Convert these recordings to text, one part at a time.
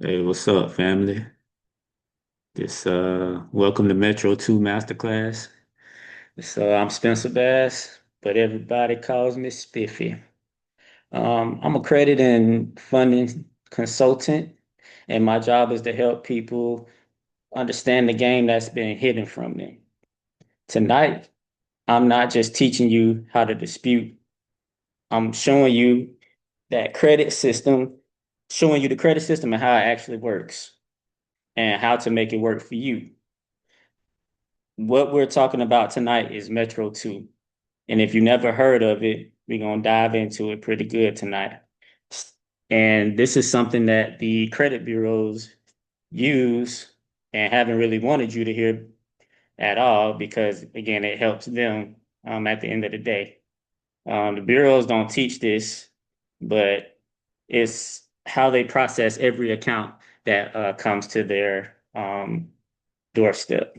Hey, what's up, family? Welcome to Metro 2 Masterclass. I'm Spencer Bass, but everybody calls me Spiffy. I'm a credit and funding consultant, and my job is to help people understand the game that's been hidden from them. Tonight, I'm not just teaching you how to dispute, I'm that credit system, showing you the credit system and how it actually works and how to make it work for you. What we're talking about tonight is Metro 2. And if you never heard of it, we're going to dive into it pretty good tonight. And this is something that the credit bureaus use and haven't really wanted you to hear at all because, again, it helps them at the end of the day. The bureaus don't teach this, but it's how they process every account that comes to their doorstep.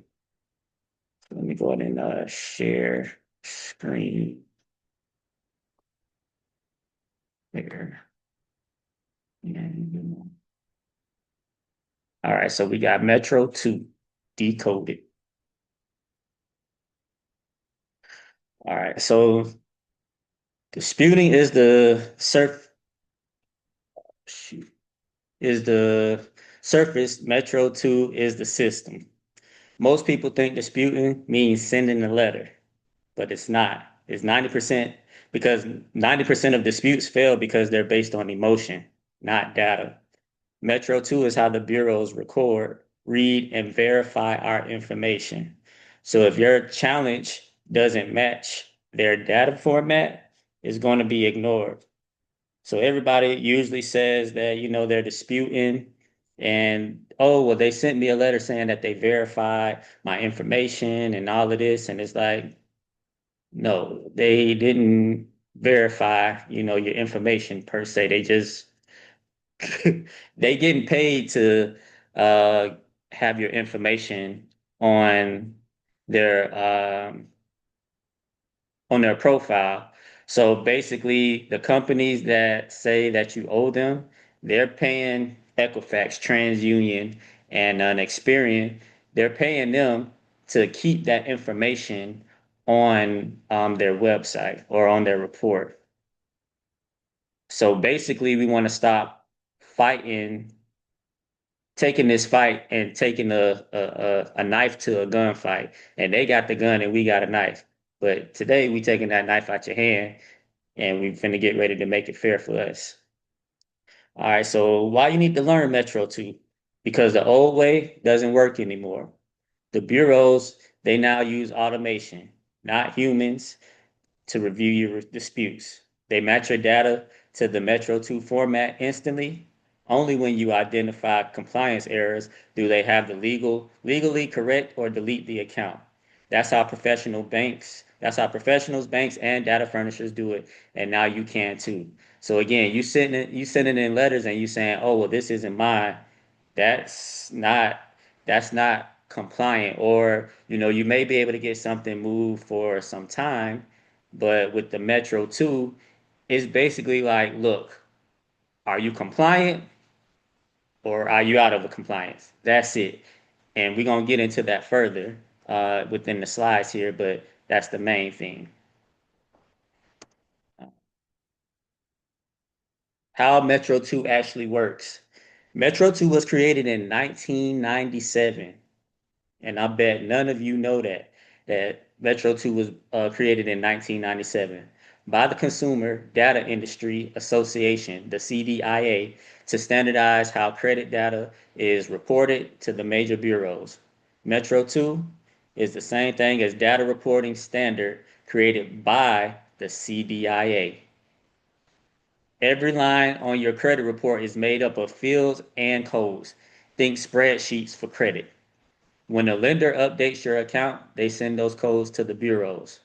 Let me go ahead and share screen there. And, all right, so we got Metro 2 decoded. All right, so disputing is the shoot, is the surface, Metro 2 is the system. Most people think disputing means sending a letter, but it's not. It's 90% because 90% of disputes fail because they're based on emotion, not data. Metro 2 is how the bureaus record, read, and verify our information. So if your challenge doesn't match their data format, it's going to be ignored. So everybody usually says that, they're disputing and, oh, well, they sent me a letter saying that they verified my information and all of this. And it's like, no, they didn't verify, your information per se. They just they getting paid to uh have your information on their um on their profile. So basically the companies that say that you owe them, they're paying Equifax, TransUnion, and Experian, they're paying them to keep that information on their website or on their report. So basically we want to stop fighting taking this fight and taking a knife to a gunfight, and they got the gun and we got a knife. But today we taking that knife out your hand and we finna get ready to make it fair for us. All right, so why you need to learn Metro 2? Because the old way doesn't work anymore. The bureaus, they now use automation, not humans, to review your disputes. They match your data to the Metro 2 format instantly. Only when you identify compliance errors do they have the legally correct or delete the account. That's how professionals, banks, and data furnishers do it, and now you can too. So again, you sending in letters and you saying, "Oh, well, this isn't mine." That's not that's not compliant. Or you may be able to get something moved for some time, but with the Metro 2, it's basically like, look, are you compliant or are you out of a compliance? That's it. And we're gonna get into that further within the slides here, but that's the main thing. How Metro 2 actually works. Metro 2 was created in 1997. And I bet none of you know that Metro 2 was created in 1997 by the Consumer Data Industry Association, the CDIA, to standardize how credit data is reported to the major bureaus. Metro 2 is the same thing as data reporting standard created by the CDIA. Every line on your credit report is made up of fields and codes. Think spreadsheets for credit. When a lender updates your account, they send those codes to the bureaus.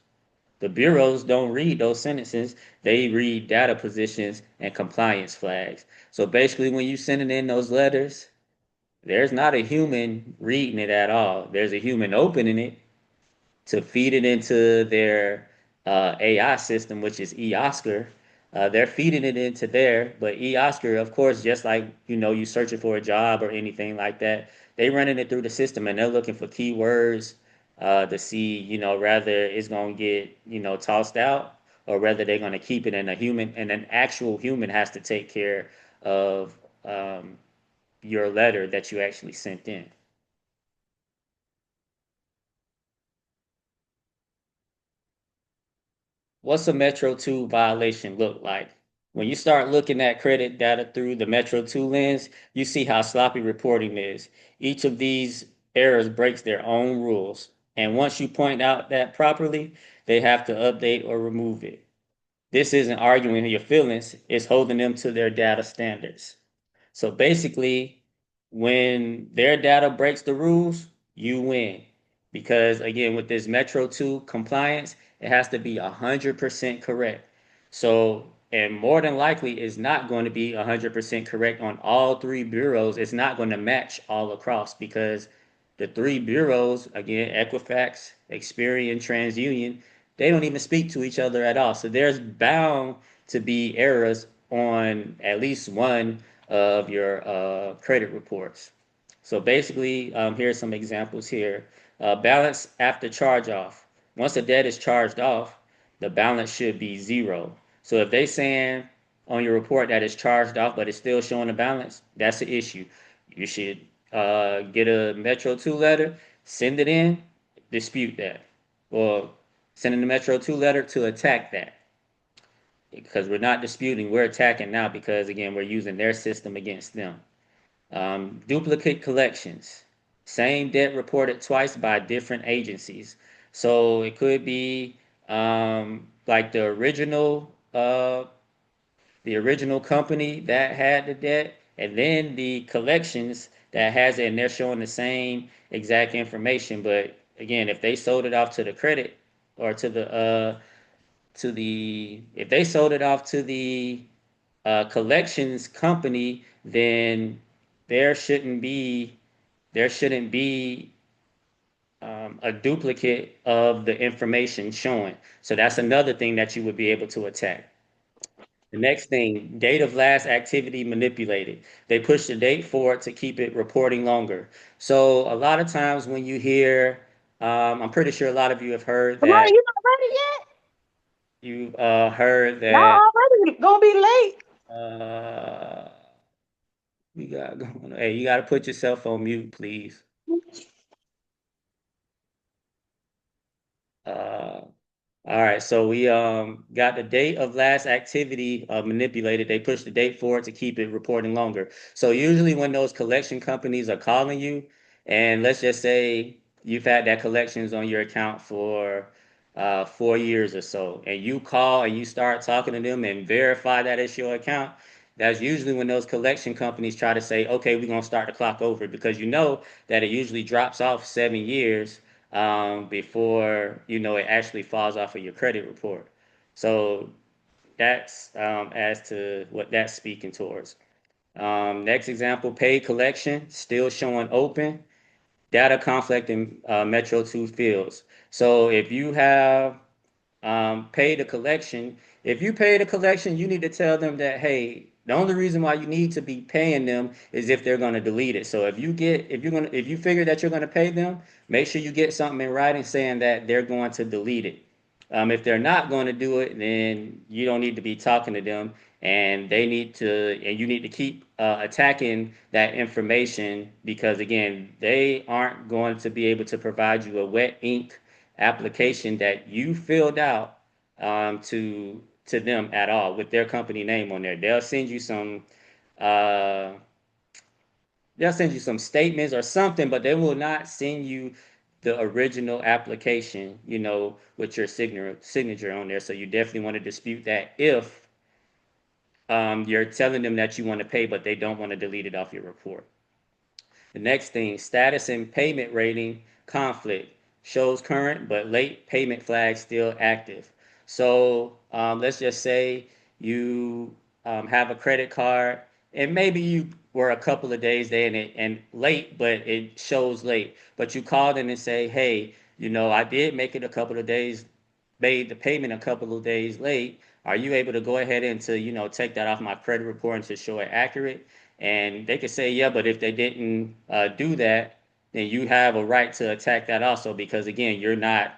The bureaus don't read those sentences, they read data positions and compliance flags. So basically, when you sending in those letters, there's not a human reading it at all. There's a human opening it to feed it into their AI system, which is eOscar. They're feeding it into there, but eOscar, of course, just like you searching for a job or anything like that, they running it through the system and they're looking for keywords to see, whether it's gonna get tossed out or whether they're gonna keep it. And a human and an actual human has to take care of your letter that you actually sent in. What's a Metro 2 violation look like? When you start looking at credit data through the Metro 2 lens, you see how sloppy reporting is. Each of these errors breaks their own rules. And once you point out that properly, they have to update or remove it. This isn't arguing your feelings, it's holding them to their data standards. So basically, when their data breaks the rules, you win. Because again, with this Metro 2 compliance, it has to be 100% correct. So, and more than likely, it's not going to be 100% correct on all three bureaus. It's not going to match all across because the three bureaus, again, Equifax, Experian, TransUnion, they don't even speak to each other at all. So there's bound to be errors on at least one of your credit reports. So basically, here's some examples here. Balance after charge off. Once the debt is charged off, the balance should be zero. So if they saying on your report that it's charged off, but it's still showing a balance, that's the issue. You should get a Metro 2 letter, send it in, dispute that. Or send in the Metro 2 letter to attack that. Because we're not disputing, we're attacking now because, again, we're using their system against them. Duplicate collections. Same debt reported twice by different agencies. So it could be like the original company that had the debt, and then the collections that has it, and they're showing the same exact information. But again, if they sold it off to the credit or to the if they sold it off to the collections company, then there shouldn't be there shouldn't be a duplicate of the information showing. So that's another thing that you would be able to attack. The next thing, date of last activity manipulated. They push the date forward to keep it reporting longer. So a lot of times when you hear, I'm pretty sure a lot of you have heard Come on, that you not ready yet? you heard Y'all that already gonna be late. uh, you got going. Hey, you got to put yourself on mute, please. Uh, All right, so we got the date of last activity manipulated. They push the date forward to keep it reporting longer. So usually when those collection companies are calling you, and let's just say you've had that collections on your account for 4 years or so, and you call and you start talking to them and verify that it's your account, that's usually when those collection companies try to say, okay, we're gonna start the clock over because you know that it usually drops off 7 years before it actually falls off of your credit report. So that's as to what that's speaking towards. Next example, paid collection still showing open. Data conflict in Metro 2 fields. So if you have pay the collection. If you pay the collection, you need to tell them that, hey, the only reason why you need to be paying them is if they're going to delete it. So if you figure that you're going to pay them, make sure you get something in writing saying that they're going to delete it. If they're not going to do it, then you don't need to be talking to them, and you need to keep attacking that information because again, they aren't going to be able to provide you a wet ink application that you filled out to them at all with their company name on there. Uh, they'll send you some statements or something, but they will not send you the original application, with your signature on there. So you definitely want to dispute that if you're telling them that you want to pay, but they don't want to delete it off your report. The next thing, status and payment rating conflict shows current but late payment flag still active. So let's just say you have a credit card and maybe you were a couple of days there and late, but it shows late. But you called in and say, hey, I did make it a couple of days, made the payment a couple of days late. are you able to go ahead and to, take that off my credit report and to show it accurate? And they could say, yeah, but if they didn't do that, then you have a right to attack that also because again, you're not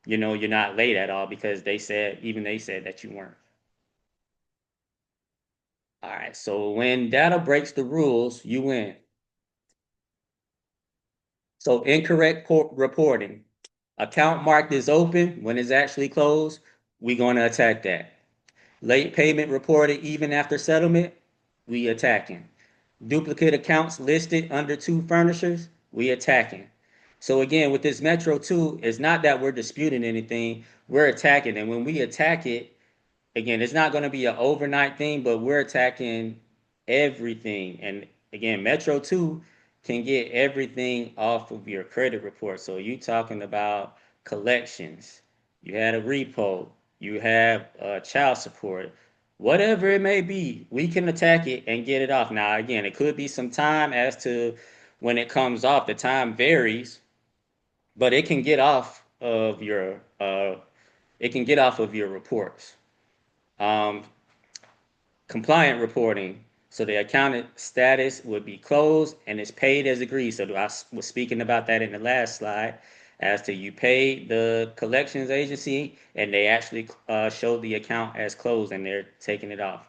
late at all because they said that you weren't. All right, so when data breaks the rules, you win. So incorrect reporting. Account marked as open when it's actually closed, we're going to attack that. Late payment reported even after settlement, we attacking. Duplicate accounts listed under two furnishers, we attacking. So again, with this Metro 2, it's not that we're disputing anything, we're attacking. And when we attack it, again, it's not going to be an overnight thing, but we're attacking everything. And again, Metro 2 can get everything off of your credit report. So you talking about collections, you had a repo, you have child support, whatever it may be, we can attack it and get it off. Now, again, it could be some time as to when it comes off. The time varies, but it can get off of your reports. Um, Compliant reporting. So the account status would be closed and it's paid as agreed. So I was speaking about that in the last slide as to you paid the collections agency and they actually showed the account as closed and they're taking it off.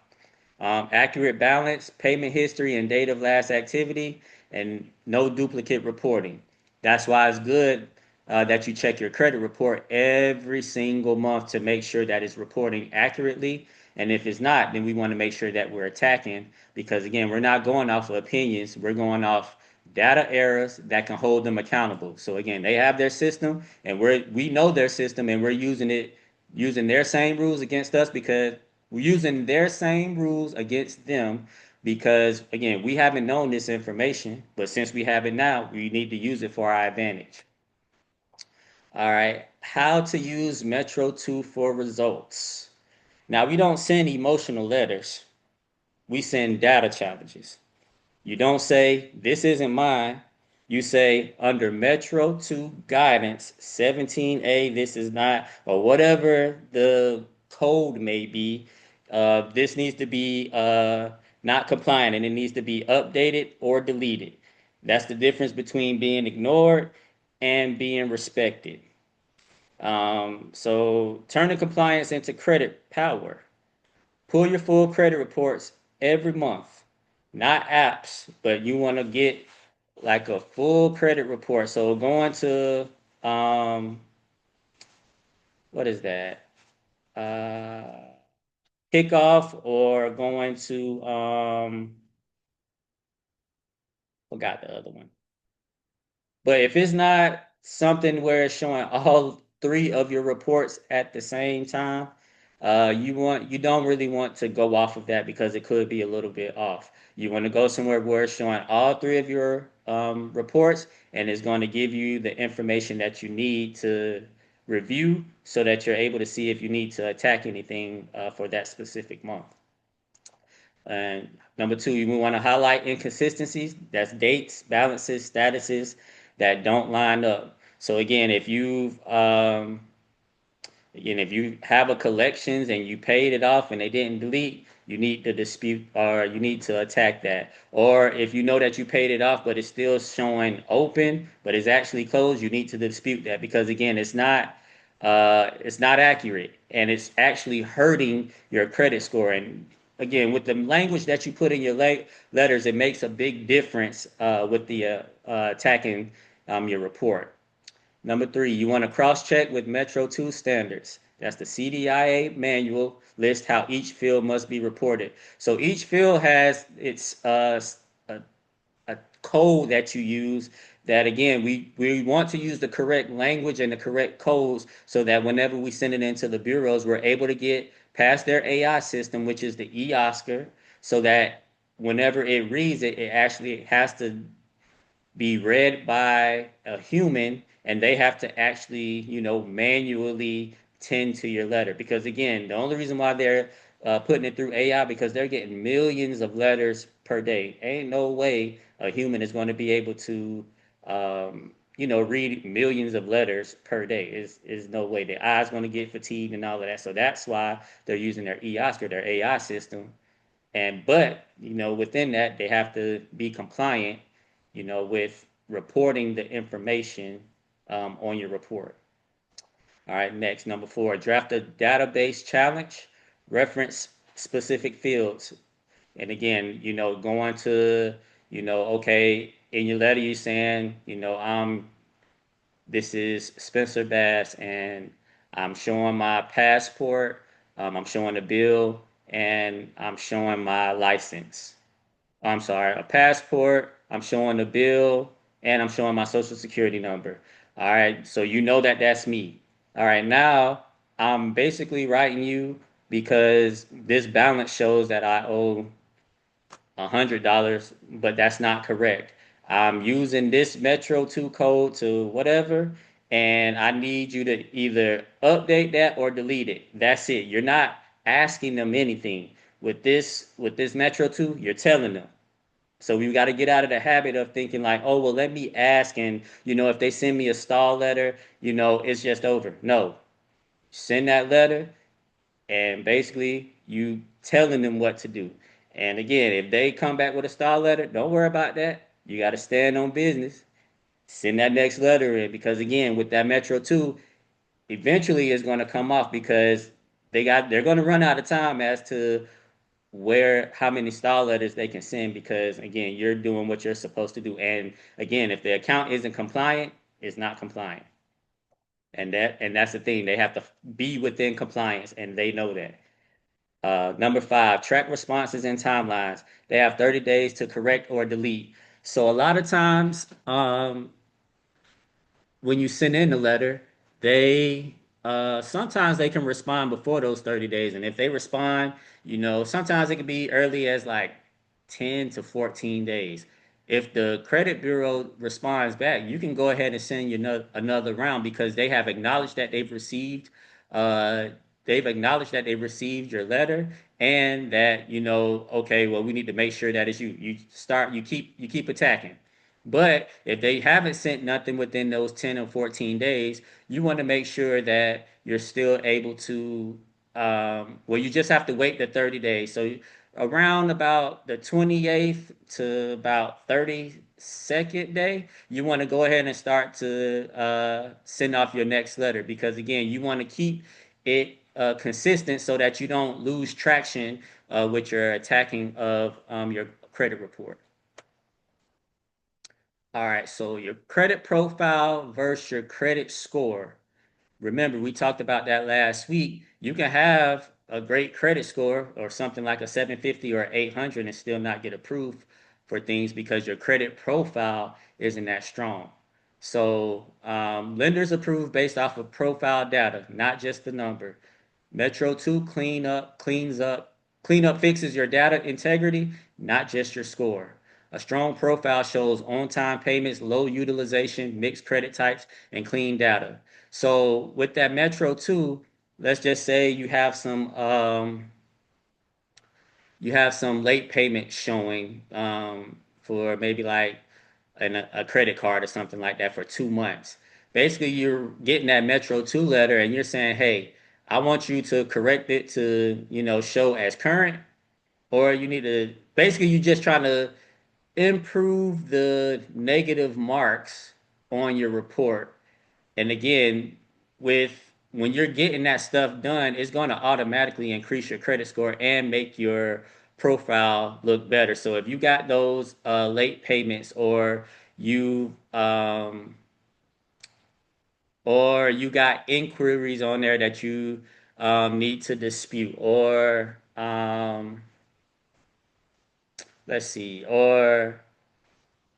Accurate balance, payment history, and date of last activity, and no duplicate reporting. That's why it's good that you check your credit report every single month to make sure that it's reporting accurately. And if it's not, then we want to make sure that we're attacking because, again, we're not going off of opinions, we're going off data errors that can hold them accountable. So, again, they have their system, and we know their system, and we're using their same rules against us because we're using their same rules against them because, again, we haven't known this information, but since we have it now, we need to use it for our advantage. All right, how to use Metro 2 for results. Now, we don't send emotional letters, we send data challenges. You don't say, this isn't mine. You say, under Metro 2 guidance 17A, this is not, or whatever the code may be, this needs to be not compliant and it needs to be updated or deleted. That's the difference between being ignored and being respected. So turning compliance into credit power. Pull your full credit reports every month, not apps, but you want to get like a full credit report. So going to what is that? Uh, Kickoff or going to forgot the other one. But if it's not something where it's showing all three of your reports at the same time, you don't really want to go off of that because it could be a little bit off. You want to go somewhere where it's showing all three of your reports and it's going to give you the information that you need to review so that you're able to see if you need to attack anything for that specific month. And number two, you want to highlight inconsistencies. That's dates, balances, statuses that don't line up. So again, if you have a collections and you paid it off and they didn't delete, you need to dispute or you need to attack that. Or if you know that you paid it off but it's still showing open but it's actually closed, you need to dispute that because again, it's not accurate and it's actually hurting your credit score. And again, with the language that you put in your letters, it makes a big difference with the attacking your report. Number three, you want to cross-check with Metro 2 standards. That's the CDIA manual list how each field must be reported. So each field has its a, a code that you use that again we want to use the correct language and the correct codes so that whenever we send it into the bureaus, we're able to get past their AI system, which is the eOscar, so that whenever it reads it, it actually has to be read by a human and they have to actually, manually tend to your letter. Because again, the only reason why they're putting it through AI because they're getting millions of letters per day. Ain't no way a human is going to be able to, read millions of letters per day. Is no way. Their eyes going to get fatigued and all of that. So that's why they're using their eOscar, their AI system. And but within that, they have to be compliant, with reporting the information on your report. All right, next, number 4, draft a database challenge, reference specific fields. And again, going to, okay, in your letter, you're saying, this is Spencer Bass, and I'm showing my passport, I'm showing a bill, and I'm showing my license. I'm sorry, a passport, I'm showing a bill, and I'm showing my social security number. All right, so you know that that's me. All right, now I'm basically writing you because this balance shows that I owe $100, but that's not correct. I'm using this Metro 2 code to whatever, and I need you to either update that or delete it. That's it. You're not asking them anything. With this Metro 2, you're telling them. So we got to get out of the habit of thinking like, oh, well, let me ask, and if they send me a stall letter, it's just over. No, send that letter, and basically you telling them what to do. And again, if they come back with a stall letter, don't worry about that. You got to stand on business. Send that next letter in because again, with that Metro 2, eventually it's going to come off because they're going to run out of time as to where how many stall letters they can send because again, you're doing what you're supposed to do. And again, if the account isn't compliant, it's not compliant. And that's the thing. They have to be within compliance and they know that. Number 5, track responses and timelines. They have 30 days to correct or delete. So a lot of times, when you send in the letter, they sometimes they can respond before those 30 days. And if they respond, sometimes it can be early as like 10 to 14 days. If the credit bureau responds back, you can go ahead and send you another round because they have acknowledged that uh, they've acknowledged that they received your letter and that okay, well, we need to make sure that it's you. You keep attacking. But if they haven't sent nothing within those 10 or 14 days, you want to make sure that you're still able to, well, you just have to wait the 30 days. So around about the 28th to about 32nd day, you want to go ahead and start to send off your next letter because, again, you want to keep it consistent so that you don't lose traction with your attacking of your credit report. All right, so your credit profile versus your credit score. Remember, we talked about that last week. You can have a great credit score or something like a 750 or 800 and still not get approved for things because your credit profile isn't that strong. So lenders approve based off of profile data, not just the number. Metro 2 cleanup fixes your data integrity, not just your score. A strong profile shows on-time payments, low utilization, mixed credit types, and clean data. So with that Metro 2, let's just say you have some late payments showing for maybe like a credit card or something like that for 2 months. Basically, you're getting that Metro 2 letter and you're saying, hey, I want you to correct it to, show as current, or you need to, basically, you're just trying to improve the negative marks on your report. And again, with when you're getting that stuff done, it's going to automatically increase your credit score and make your profile look better. So if you got those late payments, you um, or you got inquiries on there that you need to dispute, or let's see, or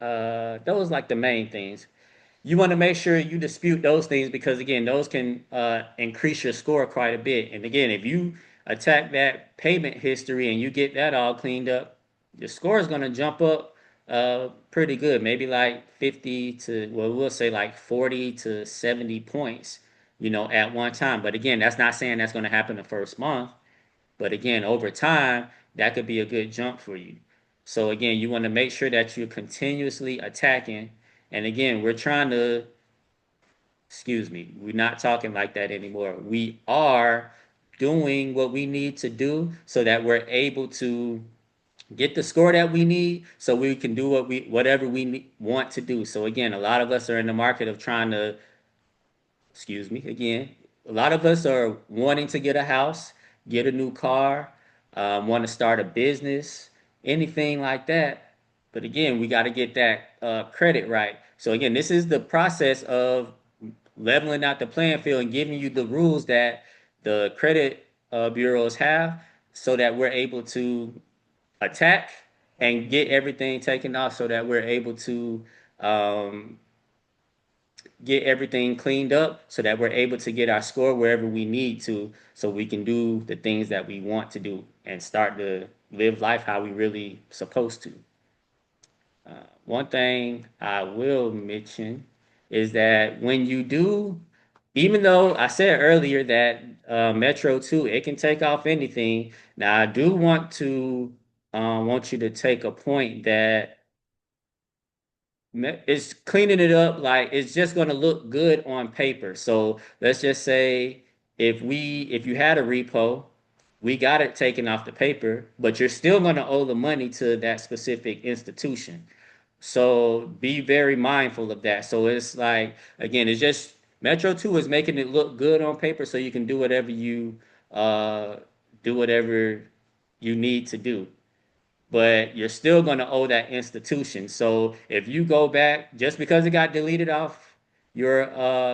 those like the main things. You want to make sure you dispute those things because again, those can increase your score quite a bit. And again, if you attack that payment history and you get that all cleaned up, your score is going to jump up pretty good. Maybe like 50 to, well, we'll say like 40 to 70 points, at one time. But again, that's not saying that's going to happen the first month. But again, over time, that could be a good jump for you. So again, you want to make sure that you're continuously attacking And again, we're trying to, excuse me, we're not talking like that anymore. We are doing what we need to do so that we're able to get the score that we need so we can do whatever we want to do. So again, a lot of us are in the market of trying to, excuse me, again, a lot of us are wanting to get a house, get a new car, want to start a business, anything like that. But again, we got to get that credit right. So again, this is the process of leveling out the playing field and giving you the rules that the credit bureaus have so that we're able to attack and get everything taken off so that we're able to um, get everything cleaned up so that we're able to get our score wherever we need to so we can do the things that we want to do and start to live life how we really supposed to. One thing I will mention is that when you do, even though I said earlier that Metro 2, it can take off anything. Now I do want you to take a point that it's cleaning it up like it's just going to look good on paper. So let's just say if you had a repo, we got it taken off the paper, but you're still going to owe the money to that specific institution. So be very mindful of that. So it's like again, it's just Metro 2 is making it look good on paper so you can uh do whatever you need to do, but you're still going to owe that institution. So if you go back, just because it got deleted off your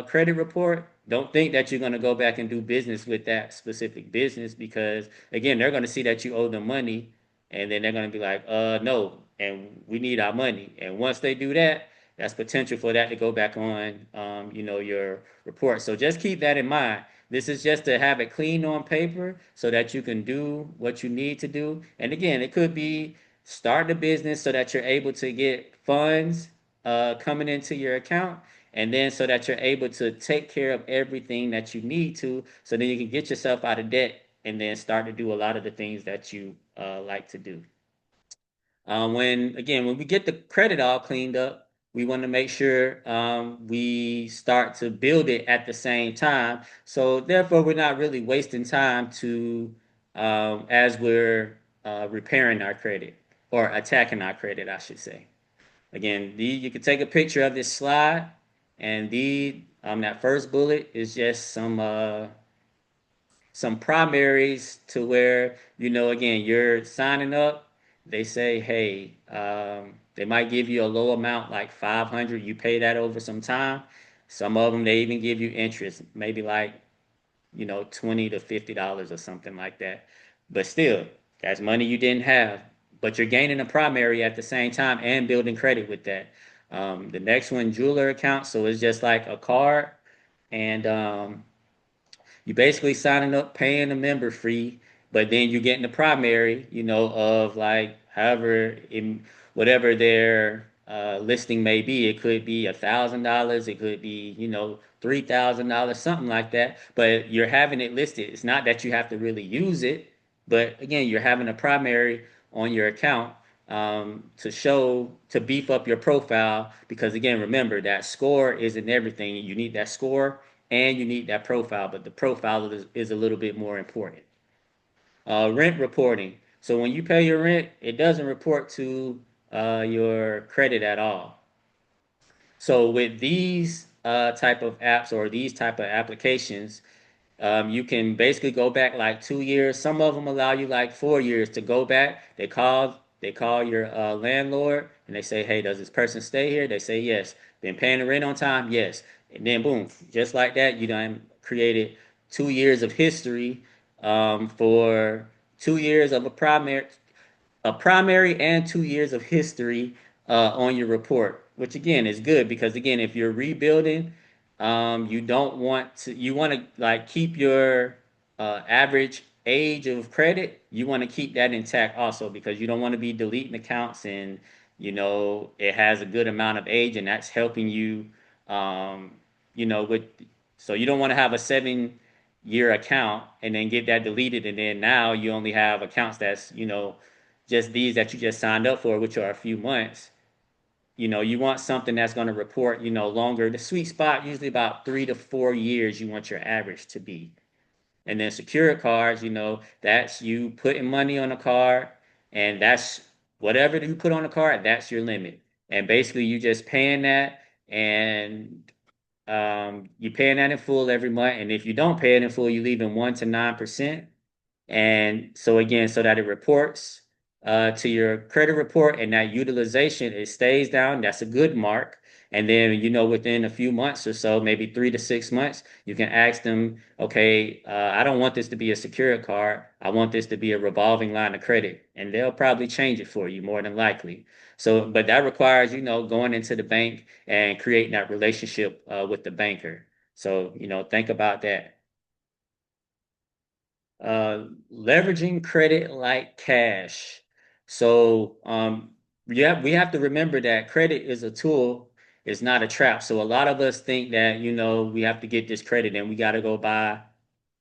credit report, don't think that you're going to go back and do business with that specific business because, again, they're going to see that you owe them money and then they're going to be like, no, and we need our money. And once they do that, that's potential for that to go back on, your report. So just keep that in mind. This is just to have it clean on paper so that you can do what you need to do. And again, it could be start a business so that you're able to get funds coming into your account. And then so that you're able to take care of everything that you need to, so then you can get yourself out of debt and then start to do a lot of the things that you like to do. When we get the credit all cleaned up, we want to make sure we start to build it at the same time. So therefore, we're not really wasting time to as we're repairing our credit or attacking our credit, I should say. Again, you can take a picture of this slide, and that first bullet is just some primaries to where, again, you're signing up. They say, hey, they might give you a low amount like 500. You pay that over some time. Some of them, they even give you interest, maybe like, $20 to $50 or something like that. But still, that's money you didn't have. But you're gaining a primary at the same time and building credit with that. The next one, jeweler account. So it's just like a card. And you basically signing up, paying a member fee, but then you're getting the primary, of like whatever their listing may be. It could be $1,000, it could be, $3,000, something like that. But you're having it listed. It's not that you have to really use it, but again, you're having a primary on your account to beef up your profile because again, remember that score isn't everything. You need that score and you need that profile, but the profile is a little bit more important. Rent reporting. So when you pay your rent, it doesn't report to your credit at all. So with these type of apps or these type of applications, you can basically go back like 2 years. Some of them allow you like 4 years to go back. They call your landlord and they say, "Hey, does this person stay here?" They say yes. Been paying the rent on time? Yes. And then boom, just like that, you done created 2 years of history for 2 years of a primary and 2 years of history on your report, which again is good because again, if you're rebuilding, you want to like keep your average age of credit. You want to keep that intact also because you don't want to be deleting accounts and it has a good amount of age and that's helping you, um, with so you don't want to have a 7 year account and then get that deleted and then now you only have accounts that's just these that you just signed up for, which are a few months. you want something that's going to report, longer. The sweet spot, usually about 3 to 4 years, you want your average to be. And then secured cards, that's you putting money on a card, and that's whatever you put on a card, that's your limit. And basically, you just paying that, and you paying that in full every month. And if you don't pay it in full, you leaving 1 to 9%. And so again, so that it reports to your credit report, and that utilization, it stays down. That's a good mark. And then, within a few months or so, maybe 3 to 6 months, you can ask them, okay, I don't want this to be a secured card. I want this to be a revolving line of credit. And they'll probably change it for you more than likely. So, but that requires, going into the bank and creating that relationship with the banker. So, think about that. Leveraging credit like cash. So, yeah, we have to remember that credit is a tool, it's not a trap. So a lot of us think that, we have to get this credit and we got to go buy,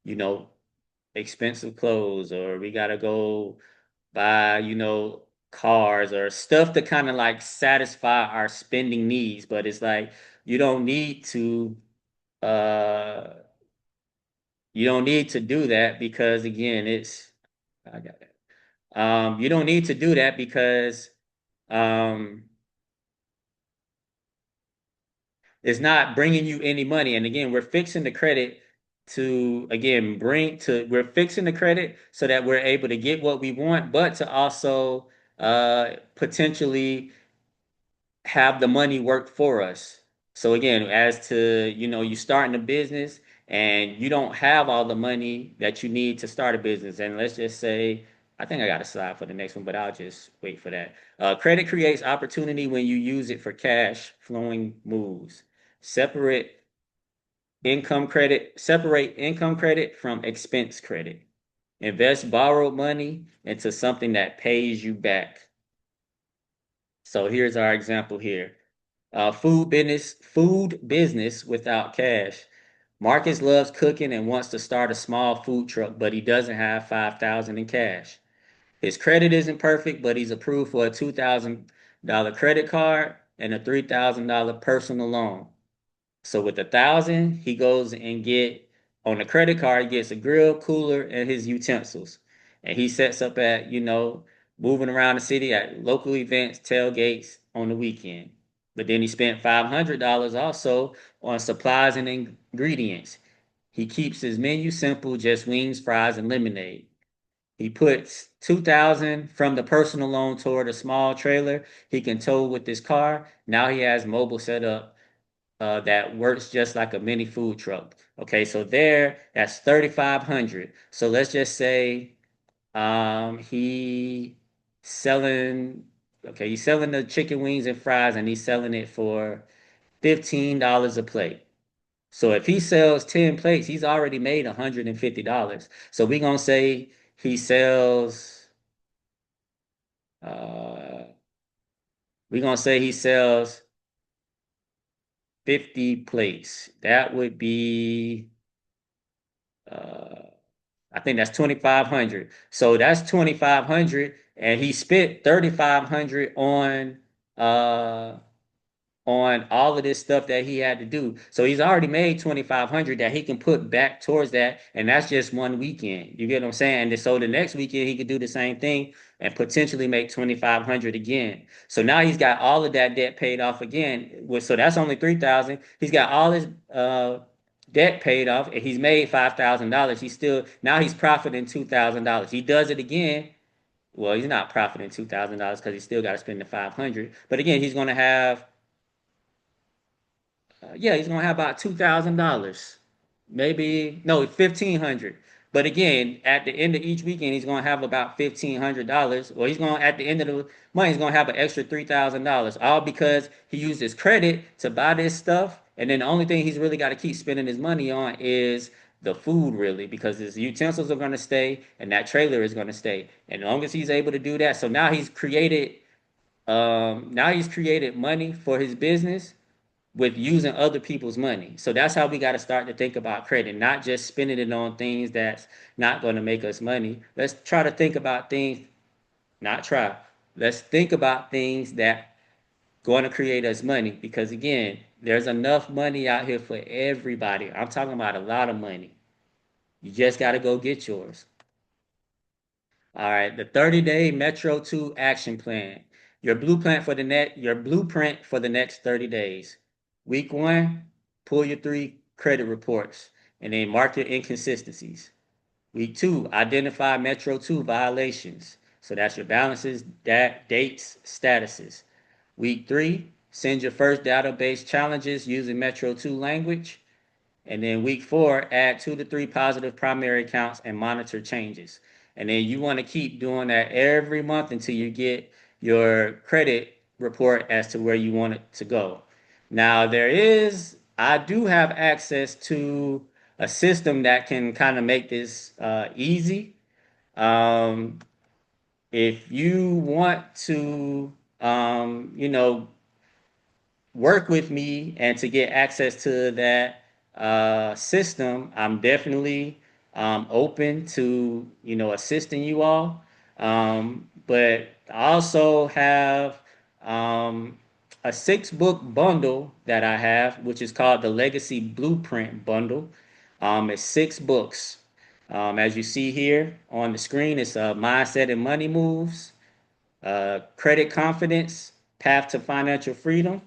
you know, expensive clothes, or we got to go buy, cars or stuff to kind of like satisfy our spending needs. But it's like, you don't need to, uh, you don't need to do that, because again, I got it. You don't need to do that because um, it's not bringing you any money. And again, we're fixing the credit we're fixing the credit so that we're able to get what we want, but to also potentially have the money work for us. So again, as to, you starting a business and you don't have all the money that you need to start a business. And let's just say, I think I got a slide for the next one, but I'll just wait for that. Credit creates opportunity when you use it for cash flowing moves. Separate separate income credit from expense credit. Invest borrowed money into something that pays you back. So here's our example here. Food business without cash. Marcus loves cooking and wants to start a small food truck, but he doesn't have 5,000 in cash. His credit isn't perfect, but he's approved for a $2,000 credit card and a $3,000 personal loan. So with 1,000, he goes and get on the credit card, he gets a grill, cooler, and his utensils. And he sets up at, moving around the city at local events, tailgates on the weekend. But then he spent $500 also on supplies and ingredients. He keeps his menu simple, just wings, fries, and lemonade. He puts 2,000 from the personal loan toward a small trailer he can tow with his car. Now he has mobile set up that works just like a mini food truck. Okay, so that's 3,500. So let's just say he selling he's selling the chicken wings and fries, and he's selling it for $15 a plate. So if he sells 10 plates, he's already made $150. So we're gonna say he sells uh we're gonna say he sells 50 plates. That would be uh I think that's 2,500. So that's 2,500, and he spent 3,500 uh on all of this stuff that he had to do. So he's already made 2,500 that he can put back towards that, and that's just one weekend. You get what I'm saying? And so the next weekend he could do the same thing and potentially make 2,500 again. So now he's got all of that debt paid off again. So that's only 3,000. He's got all his debt paid off, and he's made $5,000. He's profiting $2,000. He does it again. Well, he's not profiting $2,000 because he still got to spend the 500. But again, he's gonna have about $2,000, maybe no 1,500. But again, at the end of each weekend, he's gonna have about $1,500, or he's gonna at the end of the month, he's gonna have an extra $3,000, all because he used his credit to buy this stuff, and then the only thing he's really got to keep spending his money on is the food, really, because his utensils are gonna stay and that trailer is gonna stay. And as long as he's able to do that, so now he's created money for his business with using other people's money. So that's how we got to start to think about credit, not just spending it on things that's not going to make us money. Let's try to think about things, not try. Let's think about things that going to create us money because again, there's enough money out here for everybody. I'm talking about a lot of money. You just got to go get yours. All right, the 30-day Metro 2 action plan. Your blueprint for the next 30 days. Week 1, pull your 3 credit reports and then mark your inconsistencies. Week 2, identify Metro 2 violations. So that's your balances, dates, statuses. Week 3, send your first database challenges using Metro 2 language. And then week 4, add 2 to 3 positive primary accounts and monitor changes. And then you want to keep doing that every month until you get your credit report as to where you want it to go. Now, I do have access to a system that can kind of make this easy. Um, if you want to, you know, work with me and to get access to that system, I'm definitely open to assisting you all. But I also have a 6 book bundle that I have, which is called the Legacy Blueprint Bundle. It's 6 books. As you see here on the screen, it's Mindset and Money Moves, Credit Confidence, Path to Financial Freedom,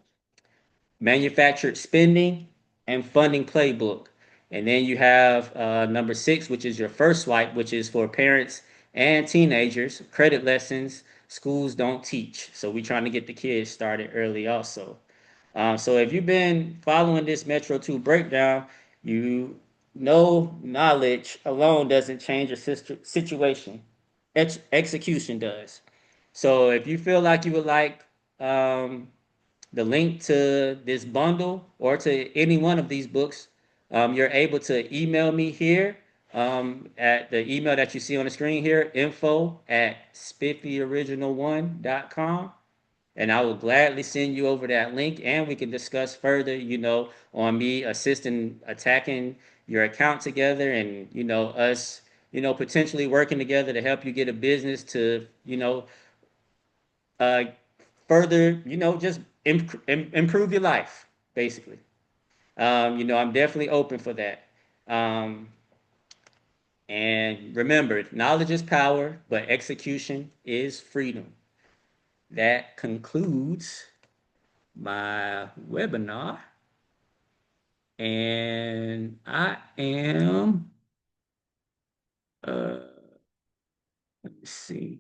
Manufactured Spending, and Funding Playbook. And then you have number 6, which is your first swipe, which is for parents and teenagers, credit lessons schools don't teach. So we're trying to get the kids started early also. So if you've been following this Metro 2 breakdown, you know knowledge alone doesn't change a situation. Execution does. So if you feel like you would like um, the link to this bundle or to any one of these books, you're able to email me here at the email that you see on the screen here, info@spiffyoriginal1.com. And I will gladly send you over that link and we can discuss further, on me assisting, attacking your account together and, us, potentially working together to help you get a business to, uh, further, just improve your life, basically. I'm definitely open for that. Um, and remember, knowledge is power, but execution is freedom. That concludes my webinar. And I am, uh, let me see,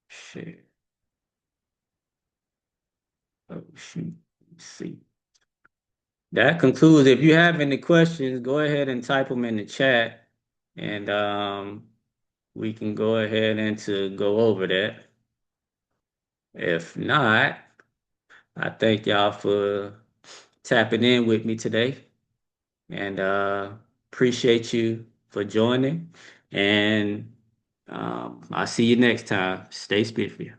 share. Oh, shoot. Let's see. That concludes. If you have any questions, go ahead and type them in the chat and we can go ahead and to go over that. If not, I thank y'all for tapping in with me today and appreciate you for joining. And I'll see you next time. Stay spiffy.